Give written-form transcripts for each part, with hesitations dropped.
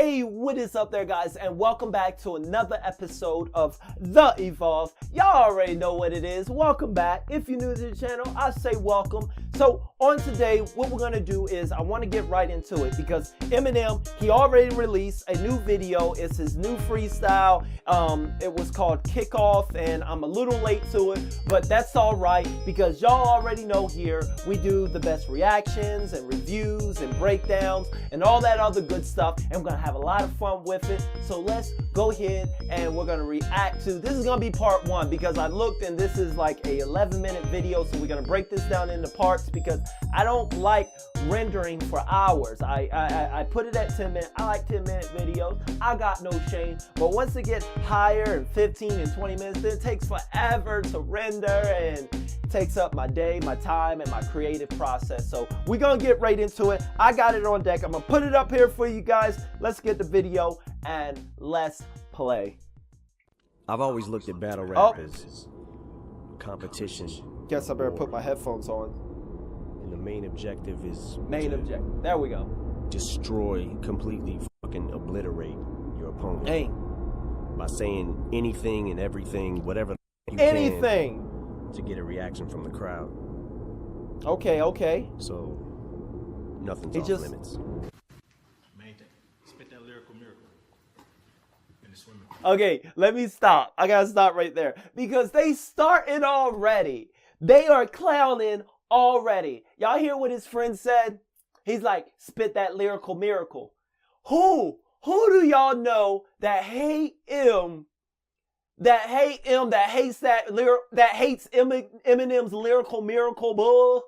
Hey, what is up there, guys, and welcome back to another episode of The Evolve. Y'all already know what it is. Welcome back. If you're new to the channel, I say welcome. So on today, what we're gonna do is I want to get right into it because Eminem, he already released a new video. It's his new freestyle. It was called Kickoff, and I'm a little late to it, but that's all right because y'all already know here we do the best reactions and reviews and breakdowns and all that other good stuff, and we're gonna have a lot of fun with it. So let's go ahead and we're gonna react to this. Is gonna be part one because I looked and this is like a 11-minute video, so we're gonna break this down into parts because I don't like rendering for hours. I put it at 10 minutes. I like 10-minute videos. I got no shame, but once it gets higher and 15 and 20 minutes, then it takes forever to render and takes up my day, my time, and my creative process. So we're gonna get right into it. I got it on deck. I'm gonna put it up here for you guys. Let's get the video and let's play. I've always looked at battle rap as competition. Guess I better put my headphones on. And the main objective is There we go. destroy, completely fucking obliterate your opponent. Hey. By saying anything and everything, whatever you Anything. can to get a reaction from the crowd. Okay. So nothing's He off just- limits. Spit that lyrical miracle in the swimming pool. Okay, let me stop. I gotta stop right there because they started already. They are clowning already. Y'all hear what his friend said? He's like, spit that lyrical miracle. Who do y'all know that hate him? That hates Eminem's lyrical miracle bull?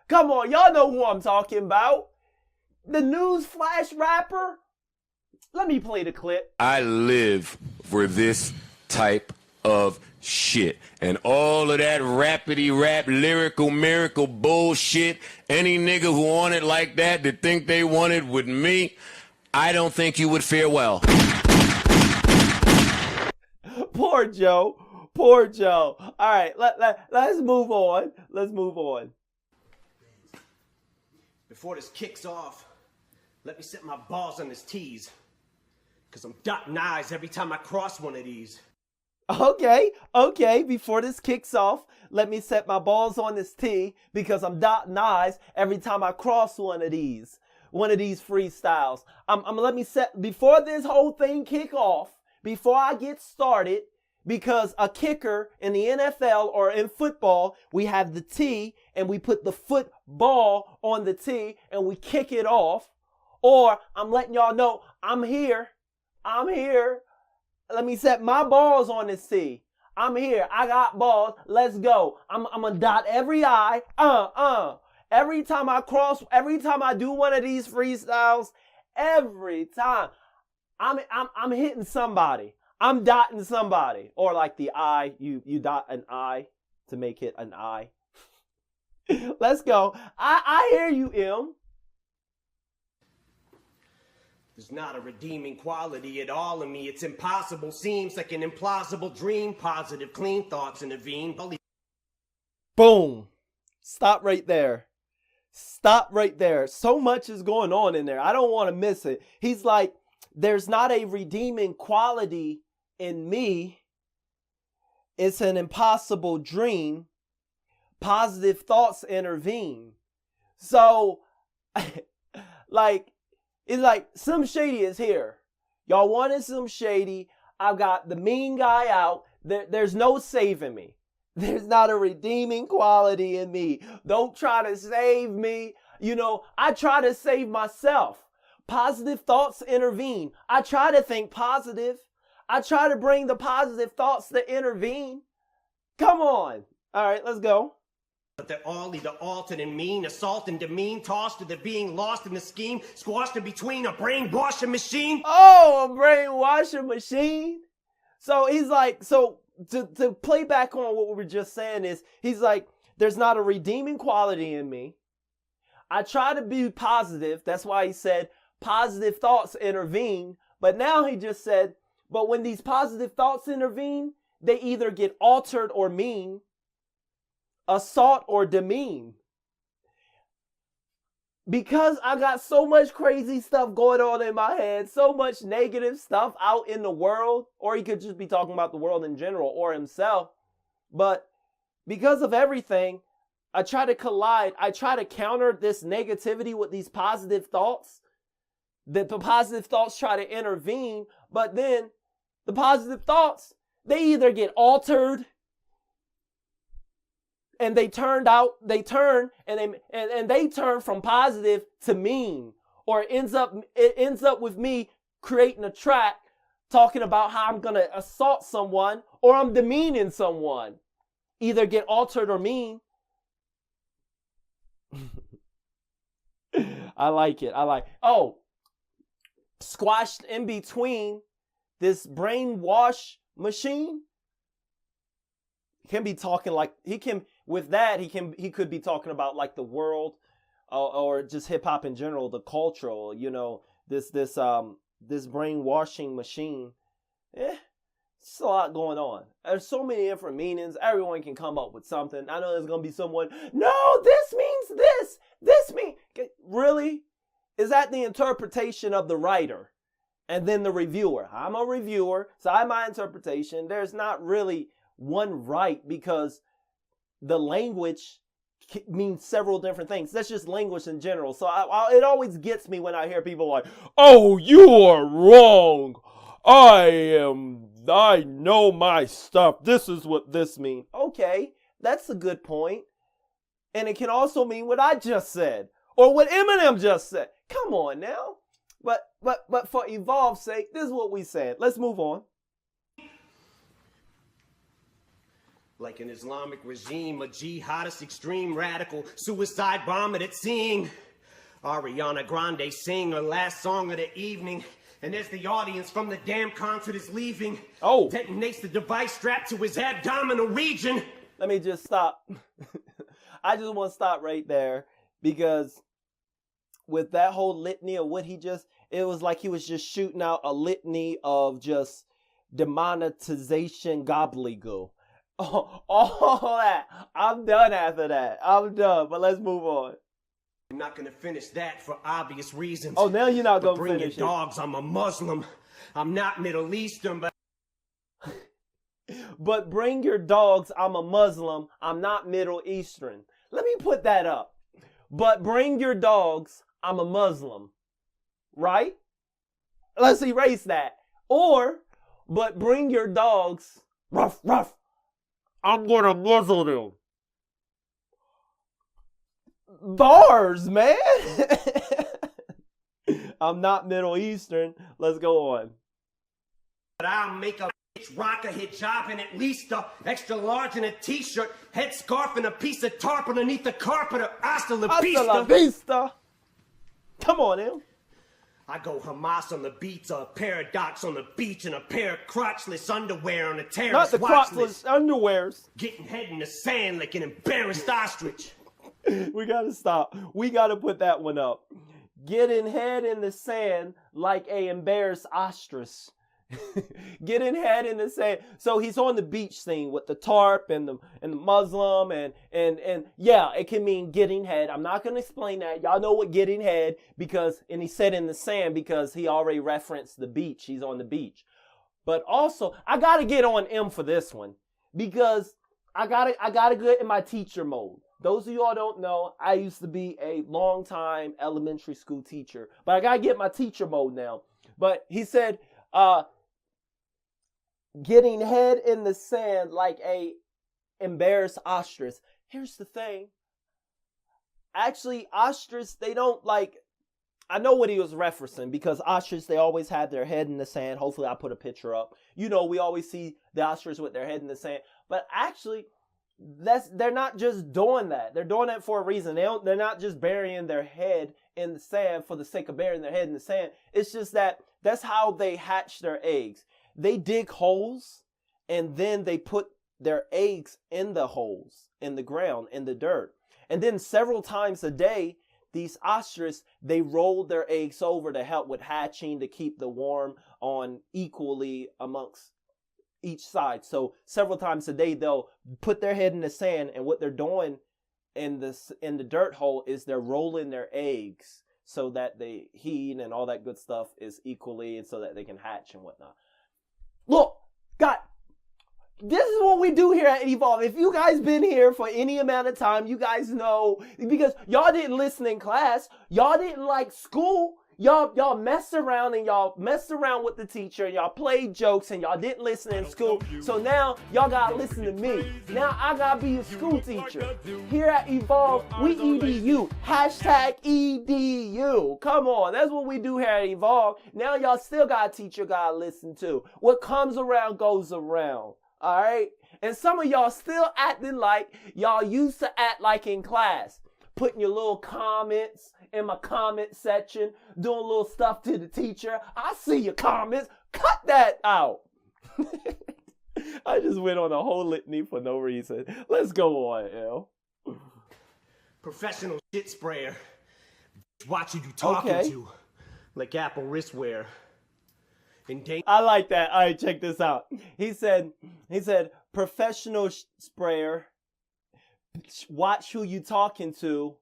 Come on, y'all know who I'm talking about. The news flash rapper. Let me play the clip. I live for this type of shit. And all of that rapidy rap, lyrical miracle bullshit, any nigga who want it like that think they want it with me, I don't think you would fare well. Poor Joe. Poor Joe. All right, let's move on. Let's move on. Before this kicks off, let me set my balls on this tees. Cause I'm dotting I's every time I cross one of these. Okay. Before this kicks off, let me set my balls on this tee because I'm dotting I's every time I cross one of these freestyles. Let me set, before this whole thing kick off, before I get started, because a kicker in the NFL or in football, we have the tee and we put the football on the tee and we kick it off. Or I'm letting y'all know I'm here. Let me set my balls on this tee. I'm here. I got balls. Let's go. I'm gonna dot every I. Every time I do one of these freestyles, every time I'm hitting somebody. I'm dotting somebody. Or like the I, you dot an I to make it an I. Let's go. I hear you, M. There's not a redeeming quality at all in me. It's impossible. Seems like an implausible dream. Positive, clean thoughts intervene. Boom. Stop right there. So much is going on in there. I don't want to miss it. He's like, there's not a redeeming quality in me. It's an impossible dream. Positive thoughts intervene. So, it's like Slim Shady is here. Y'all wanted Slim Shady. I've got the mean guy out. There's no saving me. There's not a redeeming quality in me. Don't try to save me. I try to save myself. Positive thoughts intervene. I try to think positive. I try to bring the positive thoughts to intervene. Come on. All right, let's go. But they're all either altered and mean, assault and demean, tossed to the being lost in the scheme, squashed in between a brainwashing machine. Oh, a brainwashing machine. So he's like, to play back on what we were just saying is, he's like, there's not a redeeming quality in me. I try to be positive. That's why he said positive thoughts intervene. But now he just said, but when these positive thoughts intervene, they either get altered or mean, assault or demean. because I got so much crazy stuff going on in my head, so much negative stuff out in the world, or he could just be talking about the world in general or himself. But because of everything, I try to counter this negativity with these positive thoughts. The positive thoughts try to intervene, but then the positive thoughts, they either get altered and they turn from positive to mean, or it ends up with me creating a track talking about how I'm going to assault someone or I'm demeaning someone. Either get altered or mean. I like it. Squashed in between this brainwash machine. He can be talking like he could be talking about like the world or just hip hop in general, the cultural, this brainwashing machine. It's a lot going on. There's so many different meanings. Everyone can come up with something. I know there's going to be someone, no, this means this. This means, really? Is that the interpretation of the writer? And then the reviewer. I'm a reviewer, so I have my interpretation. There's not really one right, because the language means several different things. That's just language in general. So it always gets me when I hear people like, oh, you are wrong. I know my stuff. This is what this means. Okay, that's a good point. And it can also mean what I just said, or what Eminem just said. Come on now. But for Evolve's sake, this is what we said. Let's move on. Like an Islamic regime, a jihadist, extreme radical, suicide bomber that's seeing Ariana Grande sing her last song of the evening. And as the audience from the damn concert is leaving, detonates the device strapped to his abdominal region. Let me just stop. I just want to stop right there, because with that whole litany of what it was like he was just shooting out a litany of just demonetization gobbledygook. All that. I'm done after that. I'm done, but let's move on. I'm not going to finish that for obvious reasons. Oh, now you're not going to finish finish your dogs, I'm a Muslim. I'm not Middle Eastern, but... But bring your dogs, I'm a Muslim. I'm not Middle Eastern. Let me put that up. But bring your dogs, I'm a Muslim. Right? Let's erase that. Or, but bring your dogs, ruff, ruff. I'm going to muzzle them. Bars, man. I'm not Middle Eastern. Let's go on. But I'll make a bitch rock a hijab and at least a extra large and a t-shirt, headscarf and a piece of tarp underneath the carpet. Hasta la vista. Come on, Em. I go Hamas on the beats, a paradox on the beach, and a pair of crotchless underwear on a terrorist Not the crotchless underwears. Getting head in the sand like an embarrassed ostrich. We gotta stop. We gotta put that one up. Getting head in the sand like a embarrassed ostrich. Getting head in the sand. So he's on the beach scene with the tarp and the Muslim and yeah, it can mean getting head. I'm not gonna explain that. Y'all know what getting head and he said in the sand because he already referenced the beach. He's on the beach. But also, I gotta get on M for this one because I gotta get in my teacher mode. Those of you all don't know, I used to be a long-time elementary school teacher, but I gotta get my teacher mode now. But he said, getting head in the sand like a embarrassed ostrich. Here's the thing. Actually, ostrich, they don't I know what he was referencing because ostrich, they always have their head in the sand. Hopefully I'll put a picture up. You know, we always see the ostrich with their head in the sand. But actually, they're not just doing that. They're doing that for a reason. They're not just burying their head in the sand for the sake of burying their head in the sand. It's just that's how they hatch their eggs. They dig holes and then they put their eggs in the holes, in the ground, in the dirt. And then several times a day, these ostriches, they roll their eggs over to help with hatching, to keep the warm on equally amongst each side. So several times a day, they'll put their head in the sand, and what they're doing in the dirt hole is they're rolling their eggs so that the heat and all that good stuff is equally, and so that they can hatch and whatnot. Look, God, this is what we do here at Evolve. If you guys been here for any amount of time, you guys know, because y'all didn't listen in class, y'all didn't like school, y'all messed around with the teacher, and y'all played jokes, and y'all didn't listen in school. So now y'all gotta listen to me. Now I gotta be a school teacher. Here at Evolve, we EDU. Hashtag EDU. Come on, that's what we do here at Evolve. Now y'all still got a teacher gotta listen to. What comes around goes around. All right? And some of y'all still acting like y'all used to act like in class. Putting your little comments in my comment section, doing little stuff to the teacher. I see your comments. Cut that out. I just went on a whole litany for no reason. Let's go on, L. Professional shit sprayer. Watch who you talking to. Like Apple wristwear. I like that. All right, check this out. He said, professional sprayer. Watch who you talking to,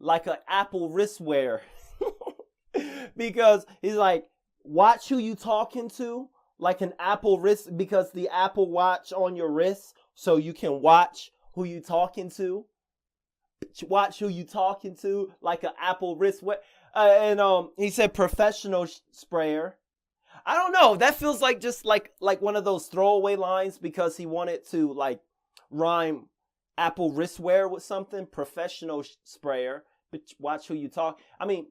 like an Apple wristwear. Because he's like, watch who you talking to, like an Apple wrist, because the Apple Watch on your wrist, so you can watch who you talking to. Watch who you talking to, like an Apple wristwear. And he said professional sprayer. I don't know. That feels like just like one of those throwaway lines, because he wanted to like rhyme Apple wristwear with something. Professional sprayer. But watch who you talk. I mean,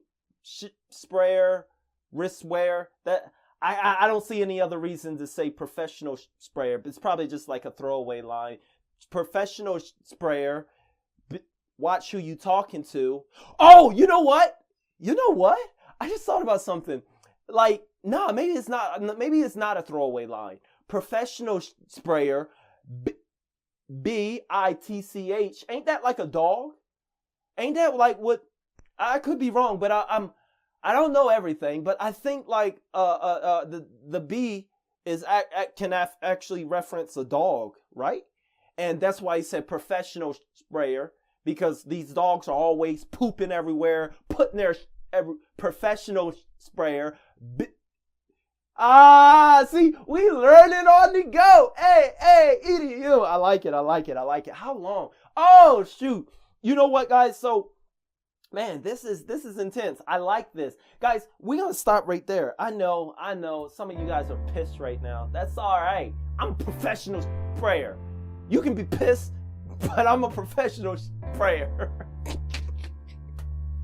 sprayer, wristwear. That I don't see any other reason to say professional sprayer. But it's probably just like a throwaway line. Professional sprayer. Watch who you talking to. Oh, you know what? I just thought about something. Like, nah, maybe it's not a throwaway line. Professional sprayer, BITCH. Ain't that like a dog? Ain't that like what? I could be wrong, but I don't know everything. But I think like the B is can actually reference a dog, right? And that's why he said professional sprayer, because these dogs are always pooping everywhere, putting their professional sprayer. See, we learning on the go. Hey, EDU. I like it. How long? Oh, shoot. You know what, guys? So, man, this is intense. I like this. Guys, we're going to stop right there. I know. Some of you guys are pissed right now. That's all right. I'm a professional sprayer. You can be pissed, but I'm a professional sprayer.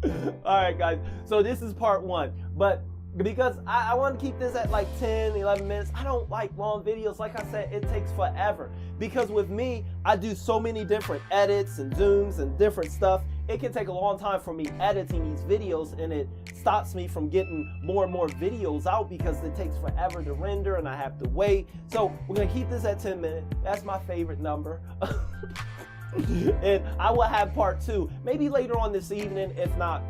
All right, guys. So this is part 1. But because I want to keep this at like 10, 11 minutes. I don't like long videos. Like I said, it takes forever. Because with me, I do so many different edits and zooms and different stuff. It can take a long time for me editing these videos, and it stops me from getting more and more videos out because it takes forever to render and I have to wait. So we're going to keep this at 10 minutes. That's my favorite number. And I will have part 2 maybe later on this evening, if not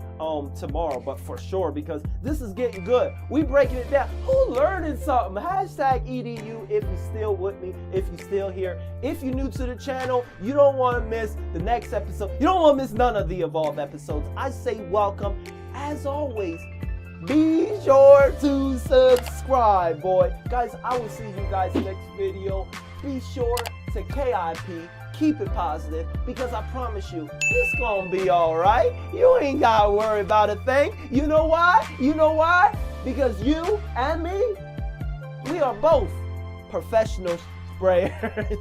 tomorrow, but for sure, because this is getting good. We breaking it down. Who learning something? Hashtag EDU if you're still with me, if you're still here. If you're new to the channel, you don't want to miss the next episode. You don't want to miss none of the Evolve episodes. I say welcome. As always, be sure to subscribe, boy. Guys, I will see you guys next video. Be sure to KIP. Keep it positive, because I promise you, it's gonna be all right. You ain't gotta worry about a thing. You know why? Because you and me, we are both professional sprayers.